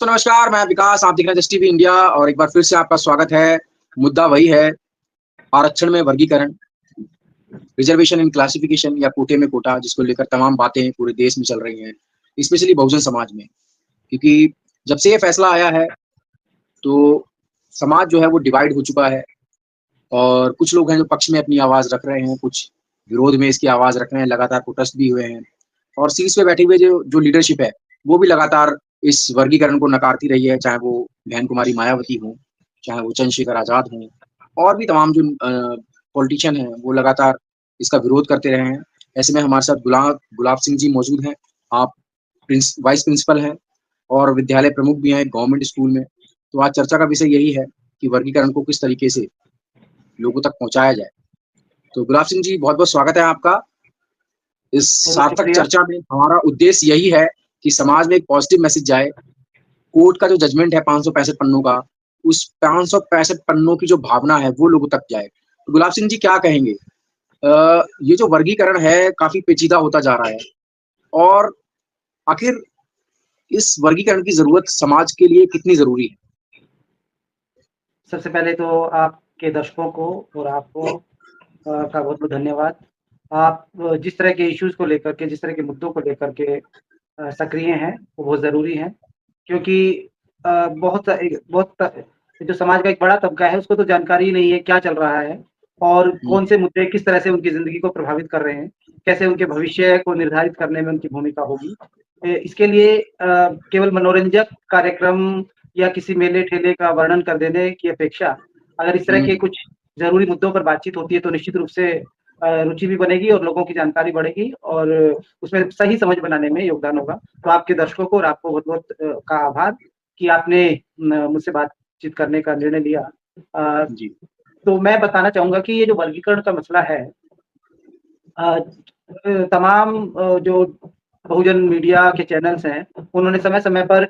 तो नमस्कार, मैं विकास, आप देख रहे हैं जस्ट टीवी इंडिया और एक बार फिर से आपका स्वागत है। मुद्दा वही है, आरक्षण में वर्गीकरण, रिजर्वेशन इन क्लासिफिकेशन या कोटे में कोटा, जिसको लेकर तमाम बातें पूरे देश में चल रही हैं, स्पेशली बहुजन समाज में। क्योंकि जब से ये फैसला आया है, तो समाज जो है वो डिवाइड हो चुका है और कुछ लोग हैं जो पक्ष में अपनी आवाज़ रख रहे हैं, कुछ विरोध में इसकी आवाज़ रख रहे हैं, लगातार प्रोटेस्ट भी हुए हैं और सीट्स पे बैठे हुए जो जो लीडरशिप है, वो भी लगातार इस वर्गीकरण को नकारती रही है, चाहे वो बहन कुमारी मायावती हों, चाहे वो चंद्रशेखर आज़ाद हों और भी तमाम जो पॉलिटिशियन हैं, वो लगातार इसका विरोध करते रहे हैं। ऐसे में हमारे साथ गुलाब सिंह जी मौजूद हैं। आप वाइस प्रिंसिपल हैं और विद्यालय प्रमुख भी हैं एक गवर्नमेंट स्कूल में। तो आज चर्चा का विषय यही है कि वर्गीकरण को किस तरीके से लोगों तक पहुँचाया जाए। तो गुलाब सिंह जी, बहुत-बहुत स्वागत है आपका। इस बहुत सार्थक शुक्रिया। चर्चा में हमारा उद्देश्य यही है कि समाज में एक पॉजिटिव मैसेज जाए। कोर्ट का जो जजमेंट है 565 पन्नों का, उस 565 पन्नों की जो भावना है वो लोगों तक जाए। तो गुलाब सिंह जी क्या कहेंगे? ये जो वर्गीकरण है काफ़ी पेचीदा होता जा रहा है और आखिर इस वर्गीकरण की ज़रूरत समाज के लिए कितनी ज़रूरी है? सबसे पहले तो आपके दर्शकों को और आपको का बहुत-बहुत धन्यवाद। आप जिस तरह के इश्यूज़ को लेकर के, जिस तरह के मुद्दों को लेकर के सक्रिय हैं, वो बहुत ज़रूरी हैं। क्योंकि जो समाज का एक बड़ा तबका है, उसको तो जानकारी ही नहीं है क्या चल रहा है और हुँ, कौन से मुद्दे किस तरह से उनकी ज़िंदगी को प्रभावित कर रहे हैं, कैसे उनके भविष्य को निर्धारित करने में उनकी भूमिका होगी। इसके लिए केवल मनोरंजक कार्यक्रम या किसी मेले-ठेले का वर्णन कर देने की अपेक्षा, अगर इस तरह हुँ, के कुछ ज़रूरी मुद्दों पर बातचीत होती है, तो निश्चित रूप से रुचि भी बनेगी और लोगों की जानकारी बढ़ेगी और उसमें सही समझ बनाने में योगदान होगा। तो आपके दर्शकों को और आपको बहुत-बहुत का आभार कि आपने मुझसे बातचीत करने का निर्णय लिया। जी, तो मैं बताना चाहूँगा कि ये जो वर्गीकरण का मसला है, अ तमाम जो बहुजन मीडिया के चैनल्स हैं, उन्होंने समय-समय पर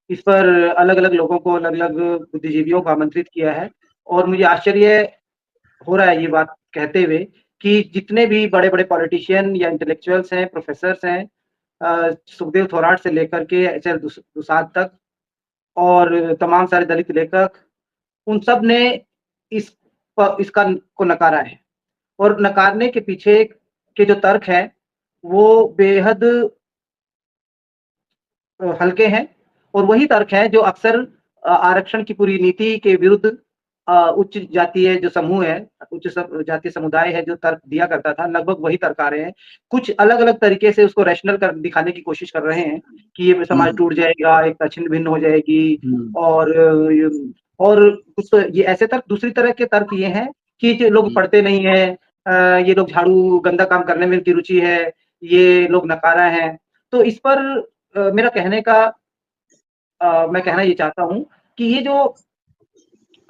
इस पर अलग-अलग लोगों को, अलग-अलग बुद्धिजीवियों को आमंत्रित किया है और मुझे आश्चर्य हो रहा है ये बात कहते हुए कि जितने भी बड़े-बड़े पॉलिटिशियन या इंटेलेक्चुअल्स हैं, प्रोफ़ेसर्स हैं, सुखदेव थोराट से लेकर के एच.एल. दुसाद तक और तमाम सारे दलित लेखक, उन सब ने इस इसका को नकारा है और नकारने के पीछे के जो तर्क हैं, वो बेहद हल्के हैं और वही तर्क हैं जो अक्सर आरक्षण की पूरी नीति के विरुद्ध उच्च जातीय जो समूह है, उच्च जातीय समुदाय है जो तर्क दिया करता था, लगभग वही तर्क आ रहे हैं। कुछ अलग-अलग तरीके से उसको रैशनल कर दिखाने की कोशिश कर रहे हैं कि ये समाज हुँ, टूट जाएगा, एकता छिन्न-भिन्न हो जाएगी हुँ, और और कुछ तो ये ऐसे तर्क दूसरी तरह के तर्क ये हैं कि जो लोग हुँ, पढ़ते नहीं हैं, ये लोग झाड़ू गंदा काम करने में इनकी रुचि है, ये लोग नकारा हैं। तो इस पर मेरा कहने का मैं कहना ये चाहता हूँ कि ये जो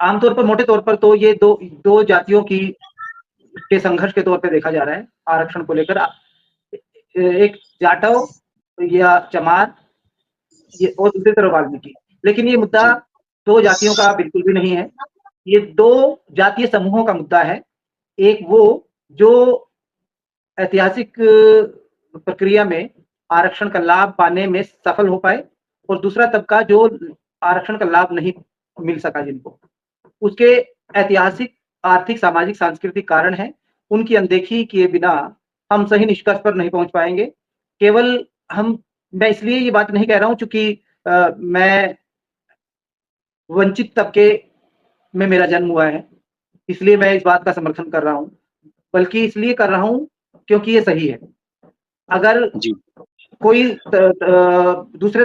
आमतौर पर मोटे तौर पर तो ये 2 जातियों की के संघर्ष के तौर पे देखा जा रहा है, आरक्षण को लेकर। एक जाटव या चमार ये और दूसरी तरफ वाल्मीकि। लेकिन ये मुद्दा जी, 2 जातियों का बिल्कुल भी नहीं है। ये 2 जातीय समूहों का मुद्दा है। एक वो जो ऐतिहासिक प्रक्रिया में आरक्षण का लाभ पाने में सफल हो पाए और दूसरा तबका जो आरक्षण का लाभ नहीं मिल सका जिनको। उसके ऐतिहासिक, आर्थिक, सामाजिक, सांस्कृतिक कारण हैं। उनकी अनदेखी किए बिना हम सही निष्कर्ष पर नहीं पहुँच पाएँगे। केवल हम मैं इसलिए ये बात नहीं कह रहा हूँ चूँकि मैं वंचित तबके में मेरा जन्म हुआ है, इसलिए मैं इस बात का समर्थन कर रहा हूँ। बल्कि इसलिए कर रहा हूँ क्योंकि ये सही है। अगर जी, कोई दूसरे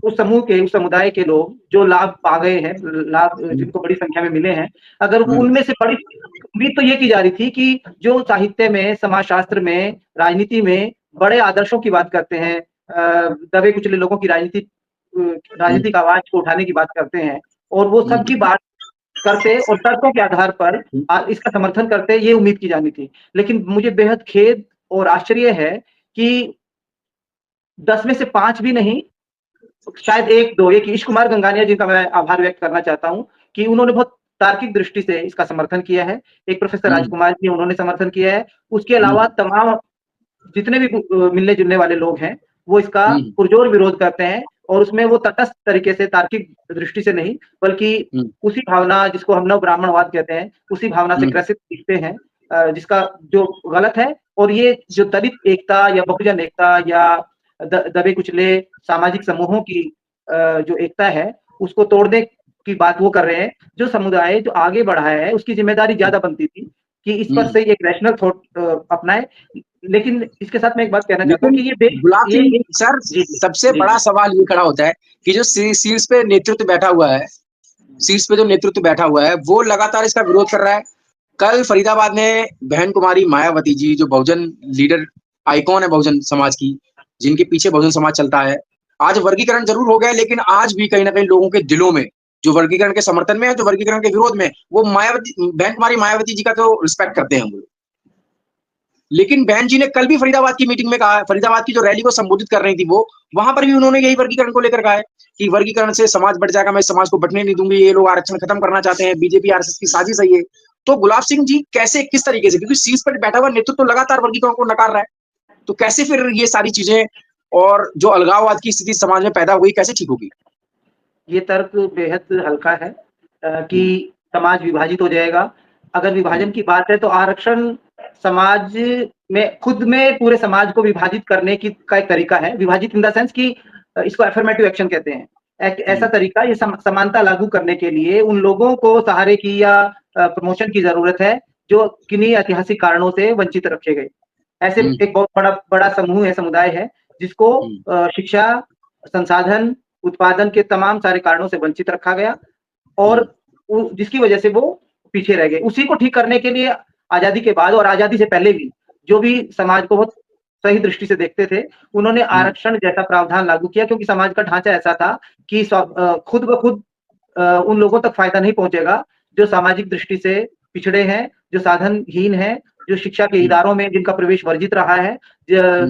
उस समूह के, उस समुदाय के लोग जो लाभ पा गए हैं, लाभ हुँ, जिनको बड़ी संख्या में मिले हैं, अगर हुँ, उनमें से बड़ी उम्मीद तो ये की जा रही थी कि जो साहित्य में, समाजशास्त्र में, राजनीति में बड़े आदर्शों की बात करते हैं, दबे-कुचले लोगों की हुँ, राजनीतिक आवाज़ को उठाने की बात करते हैं और वो हुँ, सबकी बात करते और तर्कों के आधार पर हुँ, इसका समर्थन करते, ये उम्मीद की जानी थी। लेकिन मुझे बेहद खेद और आश्चर्य है कि 10 में से 5 भी नहीं, शायद 1-2 एक ईश कुमार गंगानिया जी का मैं आभार व्यक्त करना चाहता हूँ कि उन्होंने बहुत तार्किक दृष्टि से इसका समर्थन किया है। एक प्रोफ़ेसर हुँ, राजकुमार जी उन्होंने समर्थन किया है। उसके हुँ, अलावा तमाम जितने भी मिलने-जुलने वाले लोग हैं, वो इसका हुँ, पुरज़ोर विरोध करते हैं और उसमें वो तटस्थ तरीके से तार्किक दृष्टि से नहीं, बल्कि उसी भावना जिसको हम नव ब्राह्मणवाद कहते हैं, उसी भावना से ग्रसित दिखते हैं, जिसका जो गलत है। और ये जो दलित एकता या बहुजन एकता या दबे कुचले सामाजिक समूहों की जो एकता है, उसको तोड़ने की बात वो कर रहे हैं। जो समुदाय जो आगे बढ़ा है, उसकी ज़िम्मेदारी ज़्यादा बनती थी कि इस पर से एक रैशनल थॉट अपनाए। लेकिन इसके साथ मैं एक बात कहना चाहता हूँ लेकिन कि ये गुलाब ये सिंह एक सर, जी, जी, सबसे जी, बड़ा जी। सवाल ये खड़ा होता है कि जो शीर्ष पे नेतृत्व बैठा हुआ है, शीर्ष पे जो नेतृत्व बैठा हुआ है, वो लगातार इसका विरोध कर रहा है। कल फरीदाबाद में बहन कुमारी मायावती जी, जो बहुजन लीडर आइकॉन है बहुजन समाज की, जिनके पीछे बहुजन समाज चलता है, आज वर्गीकरण जरूर हो गया, लेकिन आज भी कहीं ना कहीं लोगों के दिलों में, जो वर्गीकरण के समर्थन में है, जो वर्गीकरण के विरोध में, वो मायावती, बहन कुमारी मायावती जी का तो रिस्पेक्ट करते हैं हम लोग। लेकिन बहन जी ने कल भी फरीदाबाद की मीटिंग में कहा, फरीदाबाद की जो रैली को संबोधित कर रही थी वो, वहां पर भी उन्होंने यही वर्गीकरण को लेकर कहा है कि वर्गीकरण से समाज बढ़ जाएगा, मैं समाज को बंटने नहीं दूंगी, ये लोग आरक्षण खत्म करना चाहते हैं, बीजेपी आरएसएस की साजिश है ये। तो गुलाब सिंह जी कैसे, किस तरीके से, क्योंकि शीर्ष पर बैठा हुआ नेतृत्व तो लगातार वर्गीकरण को नकार रहा है, तो कैसे फिर ये सारी चीजें और जो अलगाववाद की स्थिति समाज में पैदा हुई कैसे ठीक होगी? ये तर्क बेहद हल्का है कि समाज विभाजित हो जाएगा। अगर विभाजन की बात है तो आरक्षण समाज में खुद में पूरे समाज को विभाजित करने की का एक तरीका है। विभाजित इन द सेंस कि इसको अफर्मेटिव एक्शन कहते हैं। एक ऐसा तरीका ये समानता लागू करने के लिए उन लोगों को सहारे की या प्रमोशन की ज़रूरत है, जो किन्हीं ऐतिहासिक कारणों से वंचित रखे गए। ऐसे एक बहुत बड़ा समूह है, समुदाय है, जिसको शिक्षा, संसाधन, उत्पादन के तमाम सारे कारणों से वंचित रखा गया और जिसकी वजह से वो पीछे रह गए। उसी को ठीक करने के लिए आज़ादी के बाद और आज़ादी से पहले भी जो भी समाज को बहुत सही दृष्टि से देखते थे, उन्होंने आरक्षण जैसा प्रावधान लागू किया क्योंकि समाज का ढांचा ऐसा था कि खुद ब खुद उन लोगों तक फ़ायदा नहीं पहुँचेगा, जो सामाजिक दृष्टि से पिछड़े हैं, जो साधनहीन हैं, जो शिक्षा के इदारों में जिनका प्रवेश वर्जित रहा है।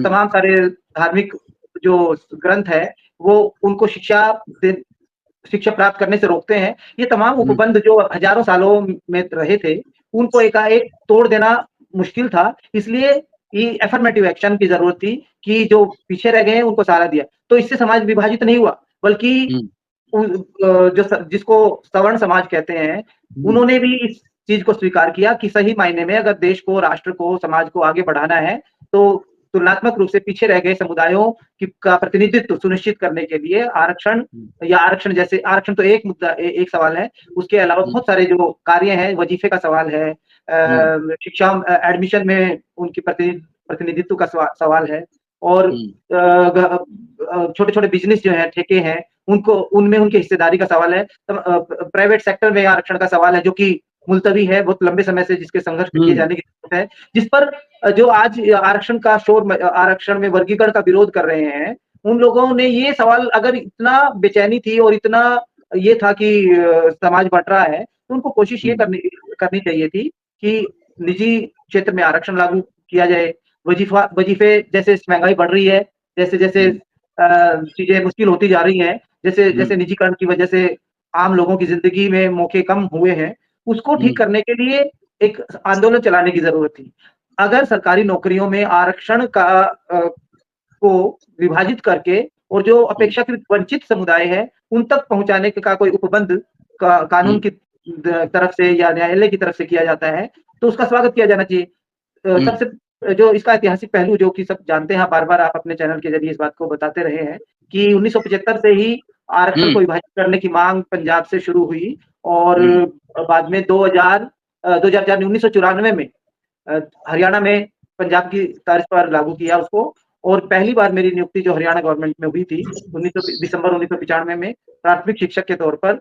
तमाम सारे धार्मिक जो ग्रंथ है, वो उनको शिक्षा प्राप्त करने से रोकते हैं। ये तमाम उपबंध जो हज़ारों सालों में रहे थे, उनको एकाएक तोड़ देना मुश्किल था। इसलिए ये अफर्मेटिव एक्शन की ज़रूरत थी कि जो पीछे रह गए हैं, उनको सहारा दिया। तो इससे समाज विभाजित नहीं हुआ, बल्कि जिसको सवर्ण समाज कहते हैं, उन्होंने भी इस चीज़ को स्वीकार किया कि सही मायने में अगर देश को, राष्ट्र को, समाज को आगे बढ़ाना है, तो तुलनात्मक रूप से पीछे रह गए समुदायों का प्रतिनिधित्व सुनिश्चित करने के लिए आरक्षण या आरक्षण जैसे आरक्षण तो एक मुद्दा एक सवाल है, उसके अलावा बहुत सारे जो कार्य हैं, वजीफे का सवाल है, शिक्षा एडमिशन में उनकी प्रतिनिधित्व का सवाल है और छोटे-छोटे बिज़नेस जो हैं, ठेके हैं, उनको उनमें उनकी हिस्सेदारी का सवाल है। प्राइवेट सेक्टर में आरक्षण का सवाल है, जो कि मुलतवी है, बहुत लंबे समय से जिसके संघर्ष किए जाने की ज़रूरत है। जिस पर जो आज आरक्षण में वर्गीकरण का विरोध कर रहे हैं, उन लोगों ने ये सवाल अगर इतना बेचैनी थी और इतना ये था कि समाज बँट रहा है, तो उनको कोशिश ये करनी चाहिए थी कि निजी क्षेत्र में आरक्षण लागू किया जाए। वजीफे जैसे महँगाई बढ़ रही है, जैसे-जैसे चीज़ें मुश्किल होती जा रही हैं, जैसे निजीकरण की वजह से आम लोगों की ज़िंदगी में मौके कम हुए हैं, उसको ठीक करने के लिए एक आंदोलन चलाने की ज़रूरत थी। अगर सरकारी नौकरियों में आरक्षण को विभाजित करके और जो अपेक्षाकृत वंचित समुदाय है, उन तक पहुँचाने का कोई उपबंध कानून की तरफ से या न्यायालय की तरफ से किया जाता है, तो उसका स्वागत किया जाना चाहिए। सबसे जो इसका ऐतिहासिक पहलू जो कि सब जानते हैं, बार-बार आप अपने चैनल के ज़रिए इस बात को बताते रहे हैं कि 1975 से ही आरक्षण को विभाजित करने की माँग पंजाब से शुरू हुई और बाद में 2004 नहीं 1994 में हरियाणा में पंजाब की तर्ज पर लागू किया उसको और पहली बार मेरी नियुक्ति जो हरियाणा गवर्नमेंट में हुई थी, दिसंबर 1995 में प्राथमिक शिक्षक के तौर पर,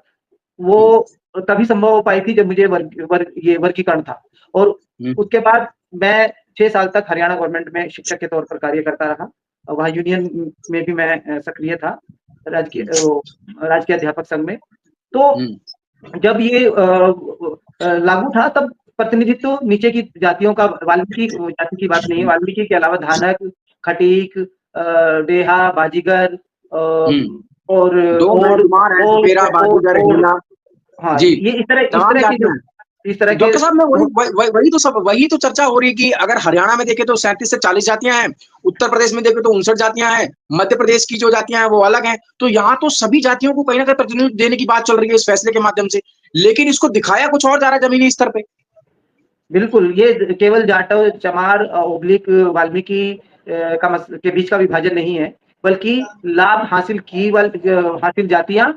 वो तभी संभव हो पाई थी जब मुझे वर्गीकरण था और उसके बाद मैं 6 साल तक हरियाणा गवर्नमेंट में शिक्षक के तौर पर कार्य करता रहा। वहाँ यूनियन में भी मैं सक्रिय था, राजकीय अध्यापक संघ में। तो जब ये लागू था तब प्रतिनिधित्व नीचे की जातियों का वाल्मीकि जाति की बात नहीं है, वाल्मीकि के अलावा धानक, खटीक, डेहा, बाजीगर और हाँ ये इस तरह की जो इस तरह के डॉक्टर साहब मैं वही तो चर्चा हो रही है कि अगर हरियाणा में देखें तो 37 से 40 जातियां हैं, उत्तर प्रदेश में देखें तो 59 जातियां हैं, मध्य प्रदेश की जो जातियां हैं वो अलग हैं। तो यहाँ तो सभी जातियों को कहीं ना कहीं प्रतिनिधित्व देने की बात चल रही है इस फैसले के माध्यम से, लेकिन इसको दिखाया कुछ और जा रहा है जमीनी स्तर पे। बिल्कुल, ये केवल जाटव, चमार ओब्लिक वाल्मीकि के बीच का विभाजन नहीं है, बल्कि लाभ हासिल जातियां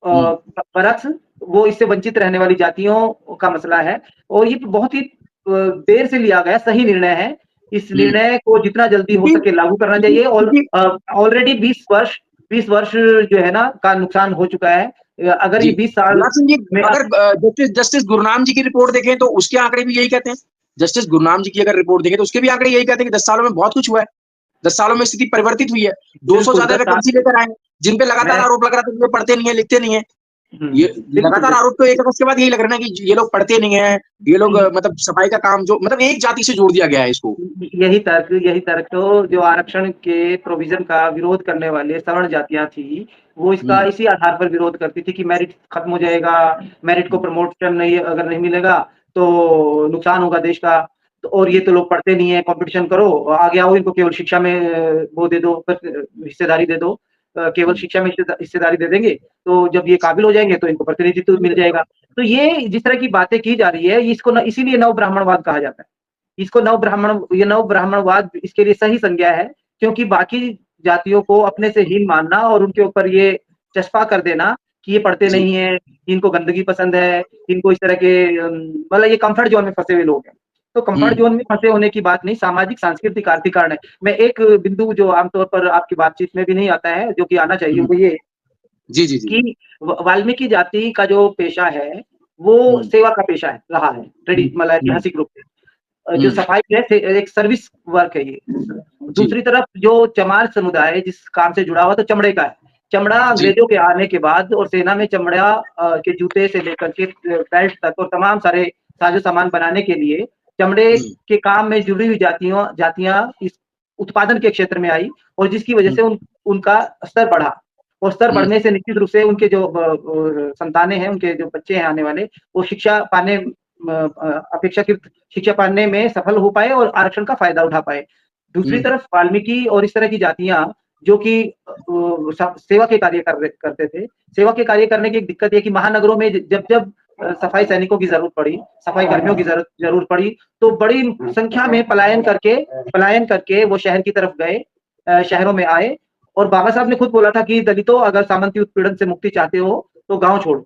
बरक्स वो इससे वंचित रहने वाली जातियों का मसला है। और ये बहुत ही देर से लिया गया सही निर्णय है। इस निर्णय को जितना जल्दी हो सके लागू करना चाहिए। और ऑलरेडी 20 वर्ष जो है ना का नुकसान हो चुका है। अगर ये 20 साल में अगर जस्टिस गुरनाम जी की रिपोर्ट देखें तो उसके आंकड़े भी यही कहते हैं। जस्टिस गुरनाम जी की अगर रिपोर्ट देखें तो उसके भी आंकड़े यही कहते हैं कि 10 सालों में बहुत कुछ हुआ है, 10 सालों में स्थिति परिवर्तित हुई है। 200 ज्यादा वैकेंसी लेकर आए, जिन पे लगातार आरोप लग रहा था कि वो पढ़ते नहीं है, लिखते नहीं है। ये लगातार आरोप तो एक उसके बाद यही लग रहा है कि ये लोग पढ़ते नहीं है, ये लोग मतलब सफाई का काम जो मतलब एक जाति से जोड़ दिया गया है इसको। यही तर्क तो जो आरक्षण के प्रोविजन का विरोध करने वाले सवर्ण जातियां थी, वो इसका इसी आधार पर विरोध करती थी कि मेरिट खत्म हो जाएगा, मेरिट को प्रमोशन नहीं अगर नहीं मिलेगा तो नुकसान होगा देश का। तो और ये तो लोग पढ़ते नहीं है, कंपटीशन करो, आगे आओ, इनको केवल शिक्षा में वो दे दो, हिस्सेदारी दे दो, केवल शिक्षा में हिस्सेदारी दे देंगे, तो जब ये काबिल हो जाएंगे तो इनको प्रतिनिधित्व मिल जाएगा। तो ये जिस तरह की बातें की जा रही है, इसको इसीलिए नव ब्राह्मणवाद कहा जाता है। इसको नव ब्राह्मणवाद इसके लिए सही संज्ञा है, क्योंकि बाकी जातियों को अपने से हीन मानना और उनके ऊपर ये चस्पा कर देना कि ये पढ़ते नहीं है, इनको गंदगी पसंद है, इनको इस तरह के मतलब ये कंफर्ट जोन में फंसे हुए लोग हैं। तो कंफर्ट जोन में फंसे होने की बात नहीं, सामाजिक, सांस्कृतिक, आर्थिक कारण है। मैं एक बिंदु जो आमतौर पर आपकी बातचीत में भी नहीं आता है, जो कि आना चाहिए, वो ये कि वाल्मीकि जाति का जो पेशा है, वो सेवा का पेशा है, रहा है, मतलब ऐतिहासिक रूप से। जो सफाई है एक सर्विस वर्क है ये। दूसरी तरफ जो चमार समुदाय जिस काम से जुड़ा हुआ तो चमड़े का है। चमड़ा अंग्रेजों के आने के बाद और सेना में चमड़ा के जूते से लेकर के बेल्ट तक और तमाम सारे साजो सामान बनाने के लिए चमड़े के काम में जुड़ी हुई जातियां इस उत्पादन के क्षेत्र में आई, और जिसकी वजह से उनका स्तर बढ़ा। और स्तर बढ़ने से निश्चित रूप से उनके जो संतानें हैं, उनके जो बच्चे हैं आने वाले, वो शिक्षा पाने अपेक्षाकृत शिक्षा पाने में सफल हो पाए और आरक्षण का फायदा उठा पाए। दूसरी तरफ वाल्मीकि और इस तरह की जातियां जो कि सेवा के कार्य करते थे, सेवा के कार्य करने की एक दिक्कत ये कि महानगरों में जब सफाई सैनिकों की जरूरत पड़ी, सफाई कर्मियों की जरूरत पड़ी, तो बड़ी संख्या में पलायन करके वो शहर की तरफ गए, शहरों में आए। और बाबा साहब ने खुद बोला था कि दलितों, अगर सामंती उत्पीड़न से मुक्ति चाहते हो तो गांव छोड़ो।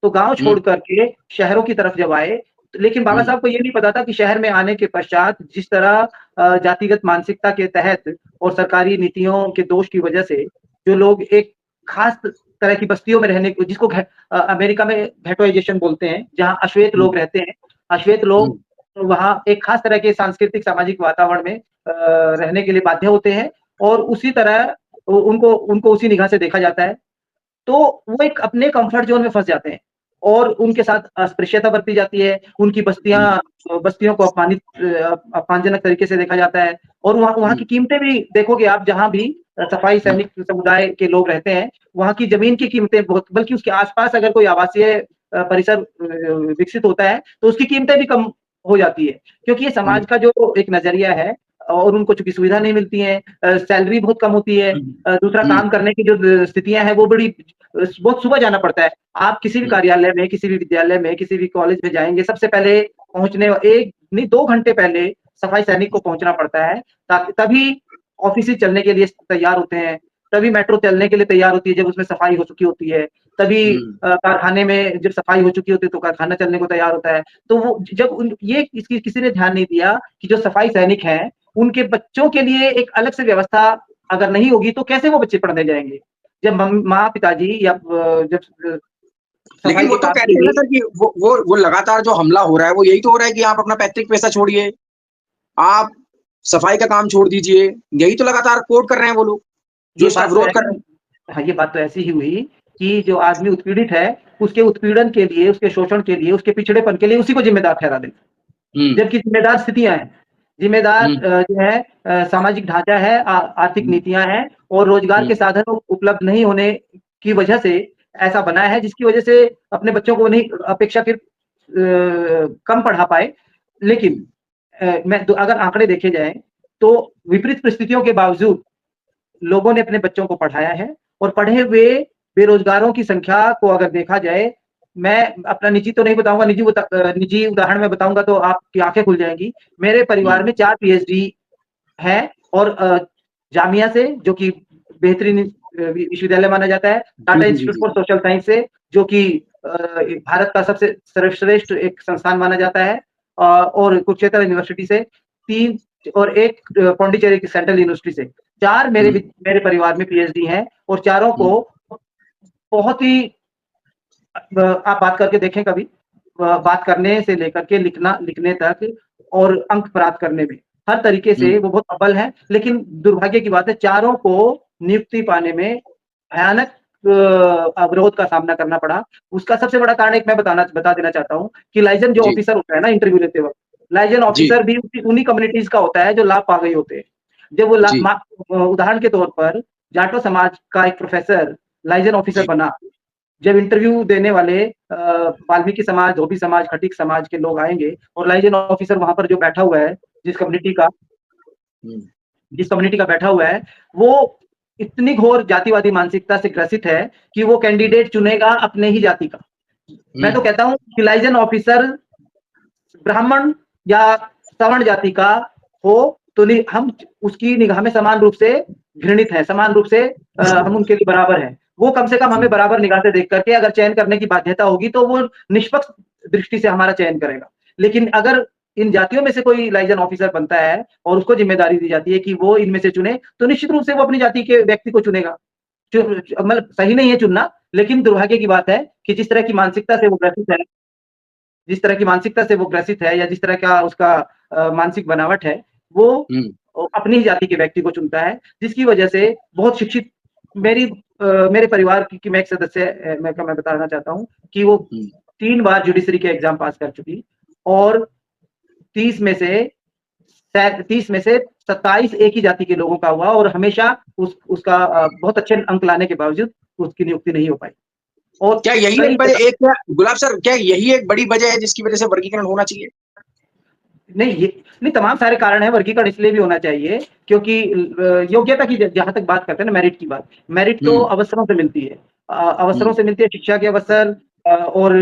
तो गांव छोड़ करके शहरों की तरफ जब आए, लेकिन बाबा साहब को ये नहीं पता था कि शहर में आने के पश्चात जिस तरह जातिगत मानसिकता के तहत और सरकारी नीतियों के दोष की वजह से जो लोग एक खास तरह की बस्तियों में रहने, जिसको अमेरिका में घेटोइजेशन बोलते हैं, जहाँ अश्वेत लोग रहते हैं, अश्वेत लोग वहाँ एक खास तरह के सांस्कृतिक सामाजिक वातावरण में रहने के लिए बाध्य होते हैं, और उसी तरह उनको उसी निगाह से देखा जाता है। तो वो एक अपने कंफर्ट जोन में फंस जाते हैं और उनके साथ अस्पृश्यता बरती जाती है। उनकी बस्तियों को अपमानजनक तरीके से देखा जाता है। और वहाँ की कीमतें भी देखोगे आप, जहाँ भी सफाई सैनिक समुदाय के लोग रहते हैं, वहाँ की जमीन की कीमतें बहुत, बल्कि उसके आसपास अगर कोई आवासीय परिसर विकसित होता है तो उसकी कीमतें भी कम हो जाती है, क्योंकि ये समाज का जो एक नजरिया है। और उनको चूंकि सुविधा नहीं मिलती है, सैलरी बहुत कम होती है, दूसरा काम करने की जो स्थितियां हैं वो बहुत सुबह जाना पड़ता है। आप किसी भी कार्यालय में, किसी भी विद्यालय में, किसी भी कॉलेज में जाएंगे, सबसे पहले पहुंचने 1 नहीं 2 घंटे पहले सफाई सैनिक को पहुंचना पड़ता है, तभी ऑफिस चलने के लिए तैयार होते हैं, तभी मेट्रो चलने के लिए तैयार होती है जब उसमें सफाई हो चुकी होती है, तभी कारखाने में जब सफाई हो चुकी होती है तो कारखाना चलने को तैयार होता है। तो वो जब ये इसकी किसी ने ध्यान नहीं दिया कि जो सफाई सैनिक हैं उनके बच्चों के लिए एक अलग से व्यवस्था अगर नहीं होगी तो कैसे वो बच्चे पढ़ने जाएंगे, जब माँ पिताजी या जब लेकिन वो तो कहते हैं सर कि वो लगातार जो हमला हो रहा है वो यही तो हो रहा है कि आप अपना पैतृक पैसा छोड़िए, आप सफाई का काम छोड़ दीजिए, यही तो लगातार कोट कर रहे हैं वो लोग जो इसका विरोध कर रहे हैं। हाँ, ये बात तो ऐसी ही हुई कि जो आदमी उत्पीड़ित है उसके उत्पीड़न के लिए, उसके शोषण के लिए, उसके पिछड़ेपन के लिए उसी को जिम्मेदार ठहरा देते, जबकि जिम्मेदार स्थितियां हैं, जिम्मेदार जो है सामाजिक ढांचा है, आर्थिक नीतियां हैं और रोजगार के साधन उपलब्ध नहीं होने की वजह से ऐसा बना है, जिसकी वजह से अपने बच्चों को नहीं अपेक्षाकृत कम पढ़ा पाए। लेकिन अगर आंकड़े देखे जाएँ तो विपरीत परिस्थितियों के बावजूद लोगों ने अपने बच्चों को पढ़ाया है और पढ़े हुए बेरोजगारों की संख्या को अगर देखा जाए, मैं अपना निजी तो नहीं बताऊँगा, निजी उदाहरण मैं बताऊँगा तो आपकी आँखें खुल जाएँगी। मेरे परिवार में 4 पीएचडी हैं और जामिया से, जो कि बेहतरीन विश्वविद्यालय माना जाता है, टाटा जी, जी, इंस्टीट्यूट जी। फॉर सोशल साइंस से, जो कि भारत का सबसे सर्वश्रेष्ठ एक संस्थान माना जाता है, और कुरुक्षेत्र यूनिवर्सिटी से 3 और 1 पौंडीचेरी की सेंट्रल यूनिवर्सिटी से। 4 मेरे परिवार में पीएचडी हैं और चारों को बहुत ही आप बात करके देखें कभी, बात करने से लेकर के लिखने तक और अंक प्राप्त करने में, हर तरीके से वो बहुत अव्वल हैं। लेकिन दुर्भाग्य की बात है, चारों को नियुक्ति पाने में भयानक अवरोध का सामना करना पड़ा। उसका सबसे बड़ा कारण एक मैं बता देना चाहता हूँ कि लाइज़न जो जी, ऑफिसर होता है ना इंटरव्यू लेते वक़्त, लाइज़न जी, ऑफिसर भी उन्हीं कम्युनिटीज़ का होता है जो लाभ पा गए होते हैं। जब वो जी, उदाहरण के तौर पर जाटो समाज का एक प्रोफ़ेसर लाइज़न ऑफिसर जी। बना, जब इंटरव्यू देने वाले वाल्मीकि समाज, धोबी समाज, खटीक समाज के लोग आएँगे और लाइज़न ऑफिसर वहाँ पर जो बैठा हुआ है, जिस कम्युनिटी का हुँ, जिस कम्युनिटी का बैठा हुआ है, वो इतनी घोर जातिवादी मानसिकता से ग्रसित है कि वो हुँ, कैंडिडेट चुनेगा अपने ही जाति का। हुँ, मैं तो कहता हूँ कि लाइज़न ऑफिसर ब्राह्मण या सवर्ण जाति का हो तो हम उसकी निगाह में समान रूप से घृणित हैं, समान रूप से हम उनके लिए बराबर हैं। वो कम से कम हमें हुँ, बराबर निगाह से देख करके अगर चयन करने की बाध्यता होगी तो वो निष्पक्ष दृष्टि से हमारा चयन करेगा। लेकिन अगर इन जातियों में से कोई लाइज़न ऑफिसर बनता है और उसको ज़िम्मेदारी दी जाती है कि वो इनमें से चुने, तो निश्चित रूप से वो अपनी जाति के व्यक्ति को चुनेगा। मतलब सही नहीं है चुनना, लेकिन दुर्भाग्य की बात है कि जिस तरह की मानसिकता से वो ग्रसित है या जिस तरह का उसका मानसिक बनावट है, वो हुँ, अपनी ही जाति के व्यक्ति को चुनता है, जिसकी वजह से बहुत शिक्षित मेरे परिवार की मैं एक सदस्य मैं बताना चाहता हूँ कि वो हुँ। 3 बार जुडिशरी के एग्ज़ाम पास कर चुकी और 30 में से 30 में से 27 एक ही जाति के लोगों का हुआ और हमेशा उसका बहुत अच्छे अंक लाने के बावजूद उसकी नियुक्ति नहीं हो पाई। और क्या यही कई एक वजह एक क्या गुलाब सर क्या यही एक बड़ी वजह है जिसकी वजह से वर्गीकरण होना चाहिए? नहीं, तमाम सारे कारण हैं, वर्गीकरण इसलिए भी होना चाहिए क्योंकि योग्यता की जहाँ तक बात करते हैं ना, मेरिट की बात, मेरिट तो हुँ, अवसरों से मिलती है। अवसरों हुँ, से मिलती है, शिक्षा के अवसर, और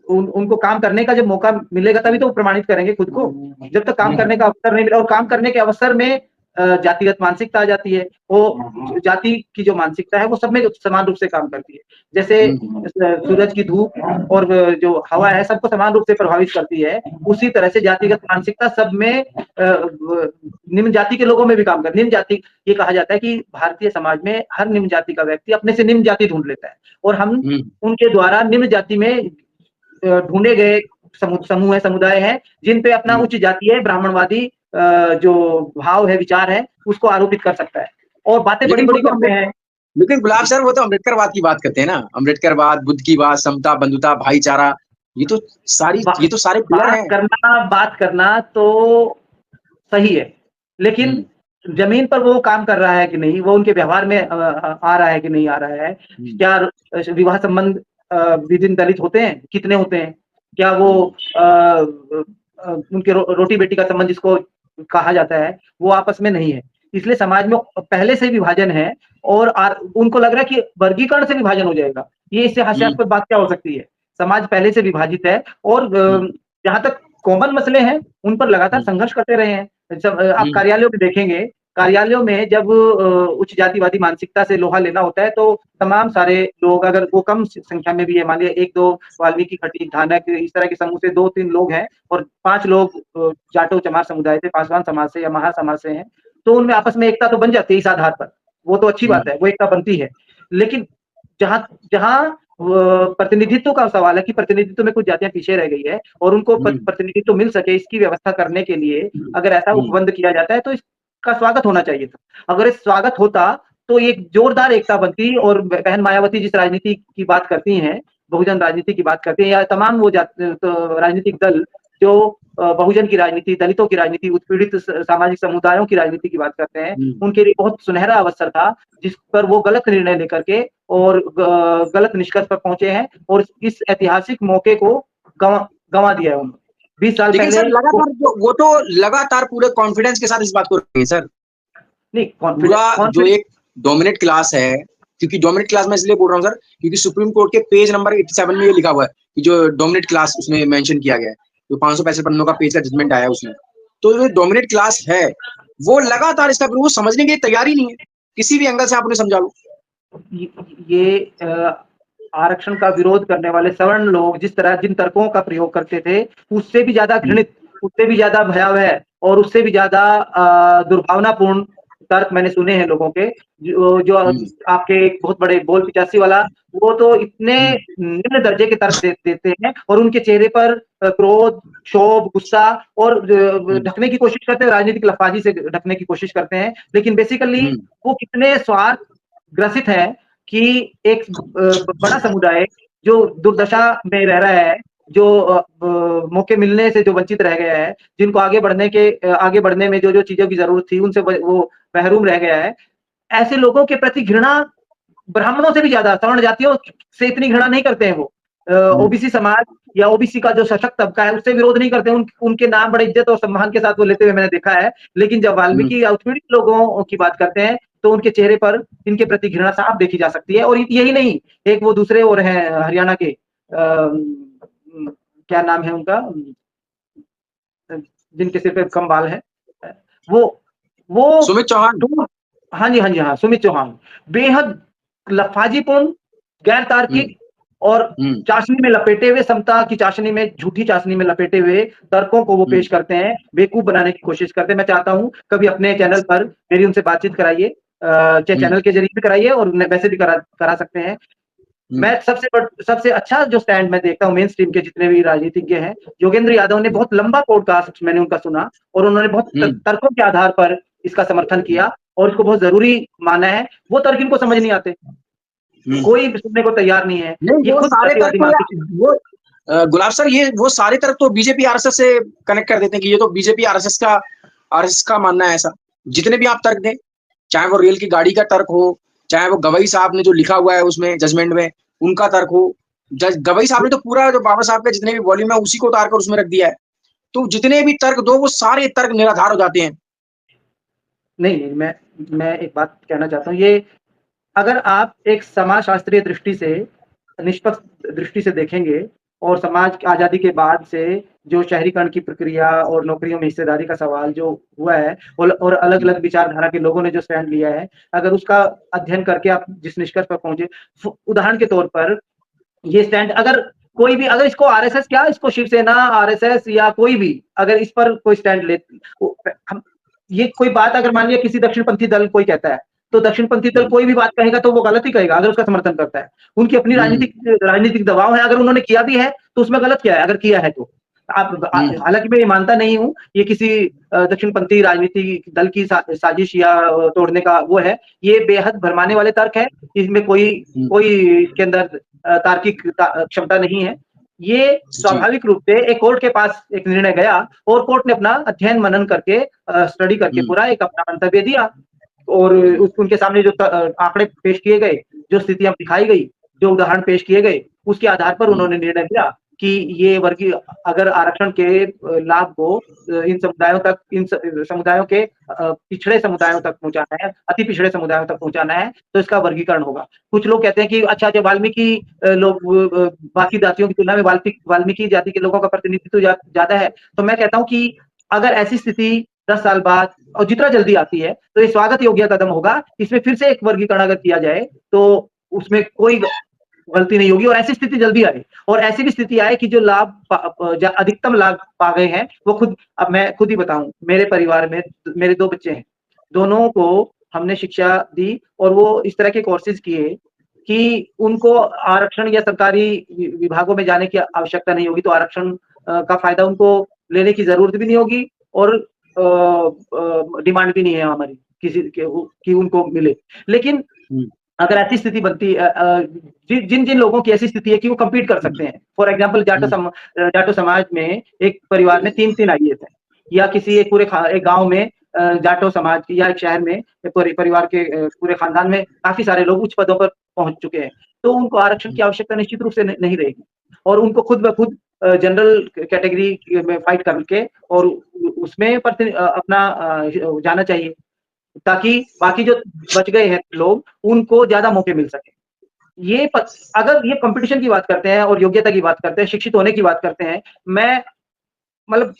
उनको काम करने का जब मौका मिलेगा तभी तो वो प्रमाणित करेंगे खुद को। जब तक काम करने का अवसर नहीं मिला, और काम करने के अवसर में जातिगत मानसिकता आ जाती है। वो जाति की जो मानसिकता है वो सब में समान रूप से काम करती है। जैसे हुँ, सूरज की धूप और जो हवा है सबको समान रूप से प्रभावित करती है, उसी तरह से जातिगत मानसिकता सब में निम्न जाति के लोगों में भी काम कर निम्न जाति, ये कहा जाता है कि भारतीय समाज में हर निम्न जाति का व्यक्ति अपने से निम्न जाति ढूँढ लेता है और हम हुँ, उनके द्वारा निम्न जाति में ढूँढे गए समूह है, समुदाय है, जिन पे अपना हुँ। उच्च जातीय ब्राह्मणवादी जो भाव है, विचार है, उसको आरोपित कर सकता है। और बातें लेकिन वो बड़ी-बड़ी तो करते हैं। लेकिन गुलाब सर वो तो अम्बेडकरवाद की बात करते हैं ना, अम्बेडकरवाद, बुद्ध की बात, समता, बंधुता, भाईचारा, बा ये तो सारे पिलर हैं। बात करना तो सही है, लेकिन हुँ, ज़मीन पर वो काम कर रहा है कि नहीं, वो उनके व्यवहार में आ रहा है कि नहीं आ रहा है? हुँ, क्या विवाह संबंध विदिन दलित होते हैं? कितने होते हैं? क्या वो हुँ, उनके रोटी-बेटी का संबंध जिसको कहा जाता है, वो आपस में नहीं है। इसलिए समाज में पहले से विभाजन है और उनको लग रहा है कि वर्गीकरण से विभाजन हो जाएगा। ये इससे हुँ, हास्यास्पद बात क्या हो सकती है? समाज पहले से विभाजित है और हुँ, जहाँ तक कॉमन मसले हैं, उन पर लगातार हुँ, संघर्ष करते रहे हैं। आप हुँ, कार्यालयों में देखेंगे, कार्यालयों में जब उच्च जातिवादी मानसिकता से लोहा लेना होता है, तो तमाम सारे लोग, अगर वो कम संख्या में भी है, मान लिया 1-2 वाल्मीकि, खटीक, धानक, इस तरह के समूह से 2-3 लोग हैं और 5 लोग जाटो चमार समुदाय से, पासवान समाज से या महार समाज से हैं, तो उनमें आपस में एकता तो बन जाती है इस आधार पर। वो तो अच्छी हुँ, बात है, वो एकता बनती है। लेकिन जहाँ जहाँ प्रतिनिधित्व का सवाल है कि प्रतिनिधित्व में कुछ जातियाँ पीछे रह गई है और उनको हुँ, प्रतिनिधित्व मिल सके, इसकी व्यवस्था करने के लिए अगर ऐसा हुँ, उपबंध किया जाता है तो इसका स्वागत होना चाहिए था। अगर इस स्वागत होता तो एक जोरदार एकता बनती और बहन मायावती जिस राजनीति की बात करती हैं, बहुजन राजनीति की बात करती हैं, या तमाम वो तो राजनीतिक दल जो बहुजन की राजनीति, दलितों की राजनीति, उत्पीड़ित सामाजिक समुदायों की राजनीति की बात करते हैं, हुँ, उनके लिए बहुत सुनहरा अवसर था, जिस पर वो गलत निर्णय लेकर के और गलत निष्कर्ष पर पहुँचे हैं और इस ऐतिहासिक मौके को गँवा गंवा दिया है उन्होंने। 20 साल लेकिन पहले सर लगातार वो तो लगातार पूरे कॉन्फिडेंस के साथ इस बात को रखेंगे सर। नहीं पूरा जो एक डोमिनेट क्लास है, क्योंकि डोमिनेट क्लास मैं इसलिए बोल रहा हूँ सर, क्योंकि सुप्रीम कोर्ट के पेज नंबर 87 में ये लिखा हुआ है कि जो डोमिनेट क्लास उसमें मेंशन किया गया है, जो 565 पन्नों का पेज का जजमेंट आया है उसमें, तो जो डोमिनेट क्लास है वो लगातार इसका वो समझने की तैयारी नहीं है, किसी भी एंगल से आप उन्हें समझा लो। ये आरक्षण का विरोध करने वाले सवर्ण लोग जिस तरह जिन तर्कों का प्रयोग करते थे, उससे भी ज्यादा घृणित, उससे भी ज्यादा भयावह और उससे भी ज्यादा दुर्भावनापूर्ण तर्क मैंने सुने हैं लोगों के, जो आपके बहुत बड़े बोल 85 वाला, वो तो इतने निम्न दर्जे के तर्क देते हैं और उनके चेहरे पर क्रोध, क्षोभ, गुस्सा और ढकने की कोशिश करते हैं, राजनीतिक लफाजी से ढकने की कोशिश करते हैं, लेकिन बेसिकली वो कितने स्वार्थ ग्रसित है कि एक बड़ा समुदाय जो दुर्दशा में रह रहा है, जो मौके मिलने से जो वंचित रह गया है, जिनको आगे बढ़ने में जो चीजों की जरूरत थी उनसे वो महरूम रह गया है, ऐसे लोगों के प्रति घृणा ब्राह्मणों से भी ज्यादा, सवर्ण जातियों से इतनी घृणा नहीं करते हैं वो। ओबीसी समाज या ओबीसी का जो सशक्त तबका है उससे विरोध नहीं करते, उनके नाम बड़े इज्जत और सम्मान के साथ वो लेते हुए मैंने देखा है। लेकिन जब वाल्मीकि या उत्पीड़ित लोगों की बात करते हैं तो उनके चेहरे पर इनके प्रति घृणा साफ देखी जा सकती है। और यही नहीं, एक वो दूसरे और हैं हरियाणा के, क्या नाम है उनका, जिनके सिर पे कम बाल है, वो सुमित चौहान। हाँ जी, हाँ जी, हाँ, सुमित चौहान बेहद लफाजीपूर्ण, गैर तार्किक और चाशनी में लपेटे हुए, समता की चाशनी में, झूठी चाशनी में लपेटे हुए तर्कों को वो पेश करते हैं, बेवकूफ बनाने की कोशिश करते हैं। मैं चाहता हूं कभी अपने चैनल पर मेरी उनसे बातचीत कराइए, चाहे चैनल के जरिए भी कराइए और वैसे भी करा सकते हैं। मैं सबसे अच्छा जो स्टैंड मैं देखता हूँ मेन स्ट्रीम के जितने भी राजनीतिज्ञ हैं, योगेंद्र यादव ने बहुत लंबा पॉडकास्ट मैंने उनका सुना और उन्होंने बहुत तर्कों के आधार पर इसका समर्थन किया और इसको बहुत जरूरी माना है। वो तर्क इनको समझ नहीं आते, कोई सुनने को तैयार नहीं है। ये खुद सारे तर्क गुलाब सर, ये वो सारे तर्क तो बीजेपी आरएसएस से कनेक्ट कर देते हैं कि ये तो बीजेपी आरएसएस का मानना है ऐसा। जितने भी आप तर्क दें, चाहे वो रेल की गाड़ी का तर्क हो, चाहे वो गवई साहब ने जो लिखा हुआ है उसमें जजमेंट में उनका तर्क हो, गवई साहब ने तो पूरा जो बाबा साहब के जितने भी वॉल्यूम है उसी को उतार कर उसमें रख दिया है। तो जितने भी तर्क दो वो सारे तर्क निराधार हो जाते हैं। नहीं, मैं एक बात कहना चाहता हूँ, ये अगर आप एक समाजशास्त्रीय दृष्टि से, निष्पक्ष दृष्टि से देखेंगे और समाज की आजादी के बाद से जो शहरीकरण की प्रक्रिया और नौकरियों में हिस्सेदारी का सवाल जो हुआ है और अलग-अलग विचारधारा के लोगों ने जो स्टैंड लिया है, अगर उसका अध्ययन करके आप जिस निष्कर्ष पर पहुंचे, उदाहरण के तौर पर ये स्टैंड, अगर कोई भी, अगर इसको आरएसएस, क्या इसको शिवसेना, आरएसएस या कोई भी अगर इस पर कोई स्टैंड ले, हम ये कोई बात अगर मान लिया किसी दक्षिणपंथी दल कोई कहता है, तो दक्षिणपंथी दल कोई भी बात कहेगा तो वो गलत ही कहेगा अगर उसका समर्थन करता है। उनकी अपनी राजनीतिक दबाव है, अगर उन्होंने किया भी है तो उसमें गलत क्या है अगर किया है तो। आप हालांकि मैं ये मानता नहीं हूं ये किसी दक्षिणपंथी राजनीति दल की साजिश या तोड़ने का वो है, ये बेहद भरमाने वाले तर्क है, इसमें कोई इसके अंदर तार्किक क्षमता नहीं है। ये स्वाभाविक रूप से एक कोर्ट के पास एक निर्णय गया और कोर्ट ने अपना अध्ययन मनन करके, स्टडी करके पूरा एक अपना मंतव्य दिया और उनके सामने जो आंकड़े पेश किए गए, जो स्थितियां दिखाई गई, जो उदाहरण पेश किए गए, उसके आधार पर उन्होंने निर्णय लिया कि ये वर्गीय, अगर आरक्षण के लाभ को इन समुदायों के पिछड़े समुदायों तक पहुंचाना है, अति पिछड़े समुदायों तक पहुंचाना है, तो इसका वर्गीकरण होगा। कुछ लोग कहते हैं कि अच्छा, जो वाल्मीकि लोग बाकी जातियों की तुलना में वाल्मीकि जाति के लोगों का प्रतिनिधित्व ज्यादा है, तो मैं कहता हूं कि अगर ऐसी स्थिति 10 साल बाद और जितना जल्दी आती है तो ये स्वागत योग्य कदम होगा। इसमें फिर से एक वर्गीकरण अगर किया जाए तो उसमें कोई गलती नहीं होगी और ऐसी स्थिति जल्दी आए और ऐसी भी स्थिति आए कि जो अधिकतम लाभ पा गए हैं वो खुद, अब मैं खुद ही बताऊं, मेरे परिवार में मेरे 2 बच्चे हैं, दोनों को हमने शिक्षा दी और वो इस तरह के कोर्सेज किए कि उनको आरक्षण या सरकारी विभागों में जाने की आवश्यकता नहीं होगी, तो आरक्षण का फायदा उनको लेने की जरूरत भी नहीं होगी और डिमांड भी नहीं है हमारी किसी कि उनको मिले। लेकिन अगर ऐसी स्थिति बनती जिन जिन लोगों की ऐसी स्थिति है कि वो कम्पीट कर सकते हैं, फॉर एग्जाम्पल जाटो समाज में एक परिवार में 3 आईएएस है, या किसी एक एक गांव में जाटो समाज या एक शहर में परिवार के पूरे खानदान में काफी सारे लोग उच्च पदों पर पहुंच चुके हैं, तो उनको आरक्षण की आवश्यकता निश्चित रूप से नहीं रहेगी और उनको खुद ब खुद जनरल कैटेगरी में फाइट करके और उसमें अपना जाना चाहिए, ताकि बाकी जो बच गए हैं लोग, उनको ज़्यादा मौके मिल सके। ये प अगर ये कॉम्पिटिशन की बात करते हैं और योग्यता की बात करते हैं, शिक्षित होने की बात करते हैं, मैं मतलब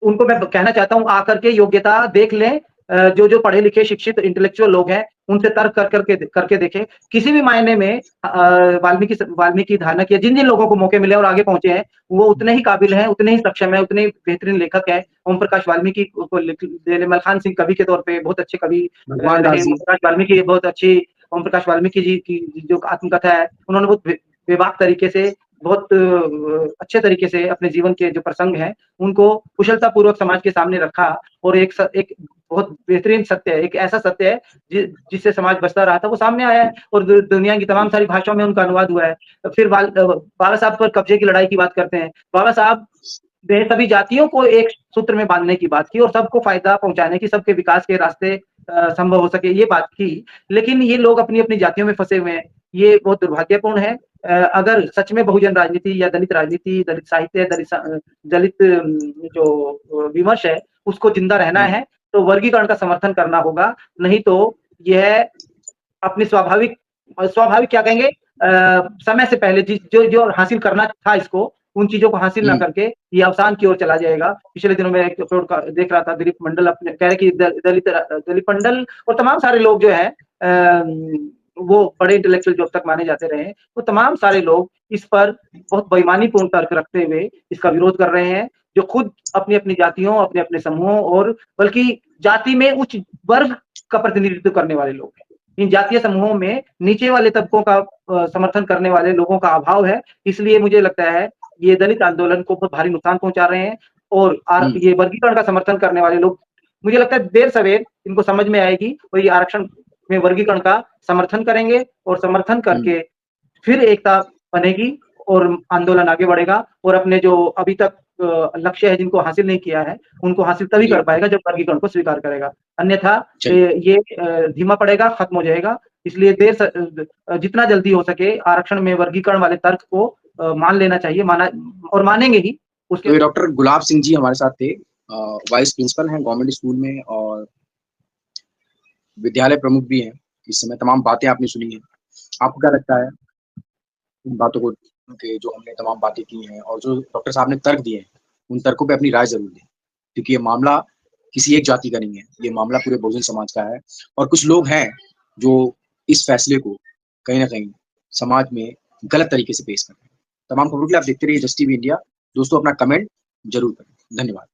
उनको मैं कहना चाहता हूँ आकर के योग्यता देख लें, जो पढ़े-लिखे शिक्षित इंटेलेक्चुअल लोग हैं, उनसे तर्क करके देखें। किसी भी मायने में वाल्मीकि धारणा की जिन-जिन लोगों को मौके मिले और आगे पहुँचे हैं, वो उतने ही काबिल हैं, उतने ही सक्षम हैं, उतने ही बेहतरीन लेखक हैं। ओम प्रकाश वाल्मीकि को लिख देने मलखान सिंह कवि के तौर पे बहुत अच्छे कवि भगवान दास रहे। जी। ओम प्रकाश वाल्मीकि बहुत अच्छी ओम प्रकाश वाल्मीकि जी की जो आत्मकथा है, उन्होंने बहुत बेबाक तरीके से, बहुत अच्छे तरीके से अपने जीवन के जो प्रसंग हैं, उनको कुशलतापूर्वक समाज के सामने रखा और एक बहुत बेहतरीन सत्य है, एक ऐसा सत्य है जिससे समाज बचता रहा था, वो सामने आया है और दुनिया की तमाम सारी भाषाओं में उनका अनुवाद हुआ है। फिर बाबा साहब पर कब्जे की लड़ाई की बात करते हैं। बाबा साहब ने सभी जातियों को एक सूत्र में बांधने की बात की और सबको फ़ायदा पहुँचाने की, सबके विकास के रास्ते संभव हो सके, ये बात की। लेकिन ये लोग अपनी-अपनी जातियों में फँसे हुए हैं, ये बहुत दुर्भाग्यपूर्ण है। अगर सच में बहुजन राजनीति या दलित राजनीति, दलित साहित्य, दलित जो विमर्श है, उसको ज़िंदा रहना हुँ, है, तो वर्गीकरण का समर्थन करना होगा, नहीं तो यह अपनी स्वाभाविक क्या कहेंगे, समय से पहले जो हासिल करना था इसको, उन चीज़ों को हासिल ना हुँ, करके ये अवसान की ओर चला जाएगा। पिछले दिनों में एक एपिसोड का देख रहा था, दिलीप मंडल अपने कह रहे कि दिलीप मंडल और तमाम सारे लोग जो हैं, वो बड़े इंटेलेक्चुअल जो अब तक माने जाते रहे हैं, वो तमाम सारे लोग इस पर बहुत बेईमानीपूर्ण तर्क रखते हुए इसका विरोध कर रहे हैं, जो खुद अपनी-अपनी जातियों, अपने-अपने समूहों और बल्कि जाति में उच्च वर्ग का प्रतिनिधित्व करने वाले लोग हैं। इन जातीय समूहों में नीचे वाले तबकों का समर्थन करने वाले लोगों का अभाव है, इसलिए मुझे लगता है ये दलित आंदोलन को बहुत भारी नुकसान पहुँचा रहे हैं और हुँ, ये वर्गीकरण का समर्थन करने वाले लोग, मुझे लगता है देर-सवेर इनको समझ में आएगी और ये आरक्षण में वर्गीकरण का समर्थन करेंगे और समर्थन हुँ। करके फिर एकता बनेगी और आंदोलन आगे बढ़ेगा और अपने जो अभी तक लक्ष्य है जिनको हासिल नहीं किया है, उनको हासिल तभी जी, कर पाएगा जब वर्गीकरण को स्वीकार करेगा। अन्यथा चलिए, ये धीमा पड़ेगा, खत्म हो जाएगा। इसलिए जितना जल्दी हो सके आरक्षण में वर्गीकरण वाले तर्क को मान लेना चाहिए, माना और मानेंगे ही। उसके तो ये डॉक्टर गुलाब सिंह जी हमारे साथ थे, वाइस प्रिंसिपल हैं गवर्नमेंट स्कूल में और विद्यालय प्रमुख भी हैं। इस समय तमाम बातें आपने सुनी हैं। आपको क्या लगता है इन बातों को सुन के जो हमने तमाम बातें की हैं और जो डॉक्टर साहब ने तर्क दिए हैं, उन तर्कों पे अपनी राय ज़रूर दें। क्योंकि ये मामला किसी एक जाति का नहीं है, ये मामला पूरे बहुजन समाज का है और कुछ लोग हैं जो इस फैसले को कहीं न कहीं समाज में गलत तरीके से पेश कर रहे हैं। तमाम खबरों के लिए आप देखते रहिए जस्ट टीवी इंडिया। दोस्तों अपना कमेंट ज़रूर करें। धन्यवाद।